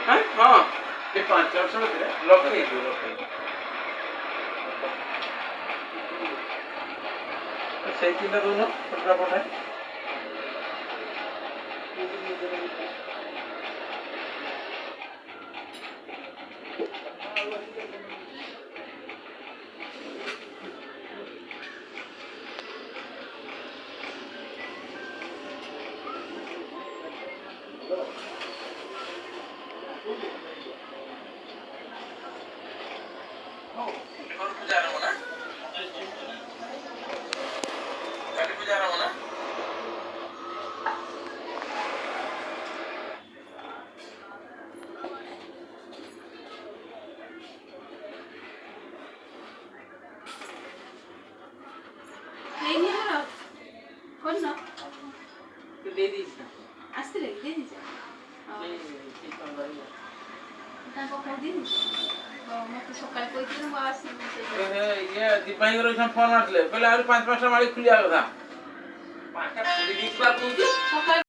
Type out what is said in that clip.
হ্যাঁ ହଁ ଏ 5 ବର୍ଷ ଭିତରେ ଲକ୍ଷେ ଲକ୍ଷେ ସେଇ ତିନିଟା ଦଉନ ଫଟୋଟା ପଠାଏ ପୂଜା ଆରମ୍ଭ ନା କାଲି ପୂଜା ଆରମ୍ଭ ନା ହେଇନି ଆମର କରିନ ଦେଇଦେଇଛି ଆସିଥିଲେ ଦେଇ ଦେଇଛ ତାଙ୍କ ପାଖରେ ଦେଇ ଦେଇଛ ମୋତେ ସକାଳେ କହିଥିଲେ ମୁଁ ଆସିବି ଇଏ ଦୀପାଇଙ୍କର ଫୋନ୍ ମାରିଥିଲେ କହିଲେ ଆହୁରି 5-5ଟା ମାଳି ଖୋଲିବା କଥା ପାଞ୍ଚଟା ଖୋଲି ଦେଇଥିବା କହୁଛି ସକାଳେ